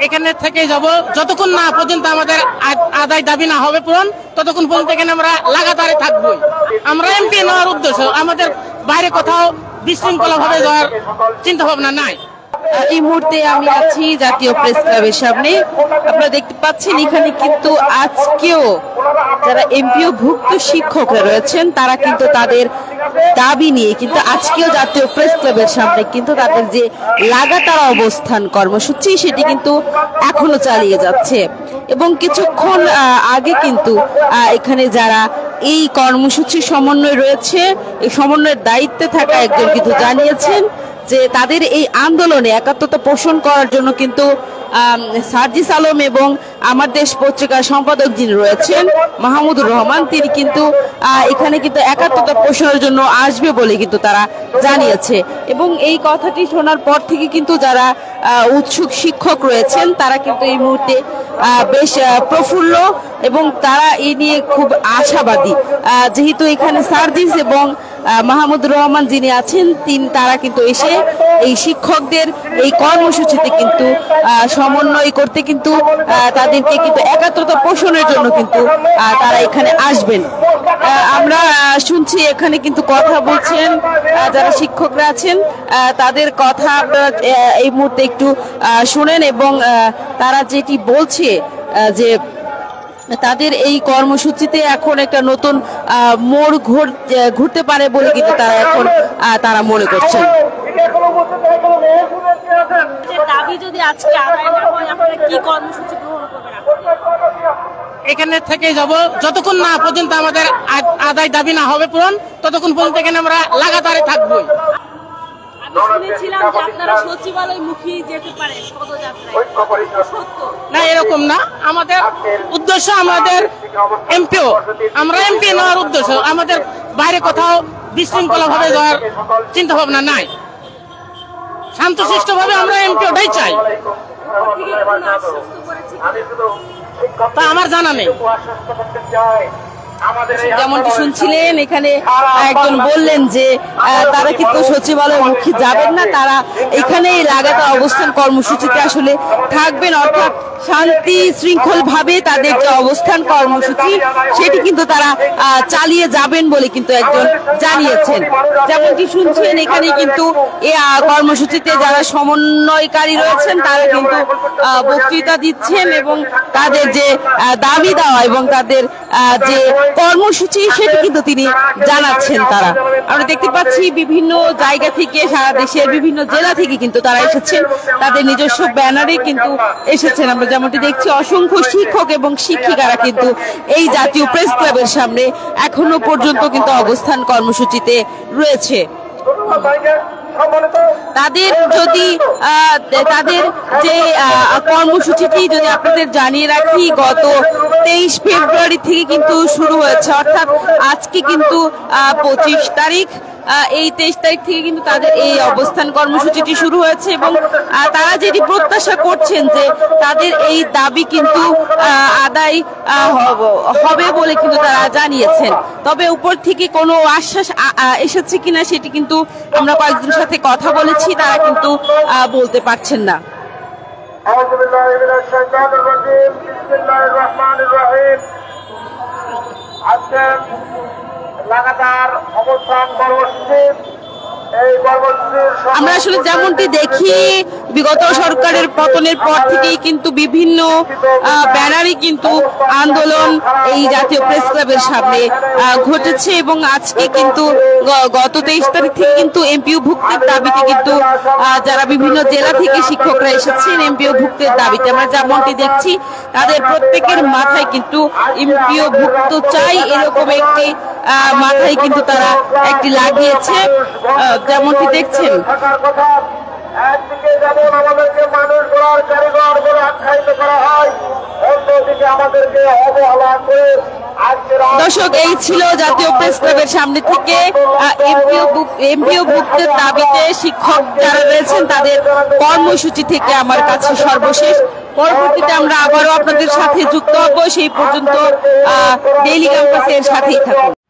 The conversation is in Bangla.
এখানে থেকে যাব যতক্ষণ না পর্যন্ত আমাদের আদায় দাবি না হবে পূরণ, ততক্ষণ পর্যন্ত এখানে আমরা লাগাতারে থাকবো। আমরা এমপি নেওয়ার উদ্দেশ্য, আমাদের বাইরে কোথাও বিশৃঙ্খলা ভাবে যাওয়ার চিন্তা ভাবনা নাই। এই মুহূর্তে আমি আছি জাতীয় প্রেস ক্লাবের সামনে। আপনারা দেখতে পাচ্ছেন এখানে কিন্তু আজকেও যারা এমপিও ভুক্ত শিক্ষকরা রয়েছেন তারা কিন্তু তাদের দাবি নিয়ে কিন্তু আজকেও জাতীয় প্রেস ক্লাবের সামনে কিন্তু তাদের যে লাগাতার অবস্থান কর্মসূচি সেটি কিন্তু এখনো চালিয়ে যাচ্ছে। এবং কিছুক্ষণ আগে কিন্তু এখানে যারা এই কর্মসূচির সমন্বয় রয়েছে, এই সমন্বয়ের দায়িত্বে থাকা একজন কিন্তু জানিয়েছেন যে তাদের এই আন্দোলনে একাত্মতা পোষণ করার জন্য কিন্তু সার্জিস আলম এবং আমার দেশ পত্রিকার সম্পাদক যিনি রয়েছেন মাহমুদুর রহমান, তিনি কিন্তু এখানে কিন্তু একাত্মতা পোষণের জন্য আসবে বলে কিন্তু তারা জানিয়েছে। এবং এই কথাটি শোনার পর থেকে কিন্তু যারা উৎসুক শিক্ষক রয়েছেন তারা কিন্তু এই মুহূর্তে বেশ প্রফুল্ল এবং তারা এই নিয়ে খুব আশাবাদী, যেহেতু এখানে সার্জিস এবং মাহমুদুর রহমান যিনি আছেন তারা কিন্তু এসে এই শিক্ষকদের এই কর্মসূচিতে কিন্তু সমন্বয় করতে কিন্তু তাদেরকে কিন্তু একাত্মতা পোষণের জন্য কিন্তু তারা এখানে আসবেন। আমরা শুনছি এখানে কিন্তু কথা বলছেন যারা শিক্ষকরা আছেন, তাদের কথা আপনারা এই মুহূর্তে একটু শুনেন এবং তারা যেটি বলছে যে তাদের এই কর্মসূচিতে এখন একটা নতুন মোড় ঘুরতে পারে বলে কিন্তু তারা এখন তারা মনে করছেন। দাবি যদি আজকে আদায় না হয় আপনারা কি কর্মসূচি গ্রহণ করবেন? এখানে থেকে যাব যতক্ষণ না পর্যন্ত আমাদের আদায় দাবি না হবে পূরণ, ততক্ষণ পর্যন্ত এখানে আমরা লাগাতারে থাকবো। শুনেছিলাম যে আপনারা সচিবালয়মুখী যেতে পারেন পদযাত্রায়, না এরকম না, আমাদের উদ্দেশ্য আমাদের এমপিও, আমরা এমপি নেওয়ার উদ্দেশ্য, আমাদের বাইরে কোথাও বিশৃঙ্খলা ভাবে যাওয়ার চিন্তা ভাবনা নাই। শান্তশিষ্ট ভাবে আমরা এমপিওটাই চাই, তা আমার জানা নেই। যেমনটি শুনছিলেন এখানে একজন বললেন যে তারা কিন্তু সচিবালয়মুখী যাবেন না, তারা এখানেই লাগাতার অবস্থান কর্মসূচিতে আসলে থাকবেন, অর্থাৎ শান্তি শৃঙ্খল ভাবে তাদের যে অবস্থান কর্মসূচি সেটি কিন্তু তারা চালিয়ে যাবেন বলে কিন্তু একজন জানিয়েছেন। যেমনটি শুনছেন এখানে কিন্তু এই কর্মসূচিতে যারা সমন্বয়কারী রয়েছেন তারা কিন্তু বক্তৃতা দিচ্ছেন এবং তাদের যে দাবি দেওয়া এবং তাদের যে কর্মসূচি সেটি কিন্তু তিনি জানাচ্ছেন। তারা আমরা দেখতে পাচ্ছি বিভিন্ন জায়গা থেকে, সারা দেশের বিভিন্ন জেলা থেকে কিন্তু তারা এসেছেন, তাদের নিজস্ব ব্যানারে কিন্তু এসেছেন। আমরা যেমনটি দেখছি অসংখ্য শিক্ষক এবং শিক্ষিকারা কিন্তু এই জাতীয় প্রেস ক্লাবের সামনে এখনো পর্যন্ত কিন্তু অবস্থান কর্মসূচিতে রয়েছে। তাদের যদি তাদের যে কর্মসূচিটি যদি আপনাদের জানিয়ে রাখি, গত 23 ফেব্রুয়ারি থেকে কিন্তু শুরু হয়েছে, অর্থাৎ আজকে কিন্তু 25 তারিখ। এই 23 তারিখ থেকে কিন্তু তাদের এই অবস্থান কর্মসূচিটি শুরু হয়েছে এবং তারা যেটি প্রত্যাশা করছেন যে তাদের এই দাবি কিন্তু আদায় হবে বলে কিন্তু তারা জানিয়েছেন। তবে উপর থেকে কোনো আশ্বাস এসেছে কিনা সেটি কিন্তু আমরা কয়েকজনের সাথে কথা বলেছি, তারা কিন্তু বলতে পারছেন না। লাগাতার অবস্থান কর্মসূচি, আমরা আসলে যেমনটি দেখি বিগত সরকারের পতনের পর থেকেই কিন্তু বিভিন্ন ব্যানারে কিন্তু আন্দোলন এই জাতীয় প্রেস ক্লাবের সামনে ঘটেছে এবং আজকে কিন্তু গত 23 তারিখ থেকে কিন্তু এমপিও ভুক্তির দাবিতে কিন্তু যারা বিভিন্ন জেলা থেকে শিক্ষকরা এসেছেন এমপিও ভুক্তির দাবিতে, আমরা যেমনটি দেখছি তাদের প্রত্যেকের মাথায় কিন্তু এমপিও ভুক্ত চাই এরকম একটি মাথায় কিন্তু তারা একটি লাগিয়েছে, যেমনটি দেখছেন। একদিকে যেমন আমাদেরকে মানুষ গড়ার কারিগর বলে আখ্যায়িত করা হয়, অন্যদিকে আমাদেরকে অবহেলা করে। দর্শক, এই ছিল জাতীয় প্রেস ক্লাবের সামনে থেকে এমপিও ভুক্তির দাবিতে শিক্ষক যারা রয়েছেন তাদের কর্মসূচি থেকে আমার কাছে সর্বশেষ। পরবর্তীতে আমরা আবারও আপনাদের সাথে যুক্ত হব, সেই পর্যন্ত ডেইলি ক্যাম্পাসের সাথেই থাকুন।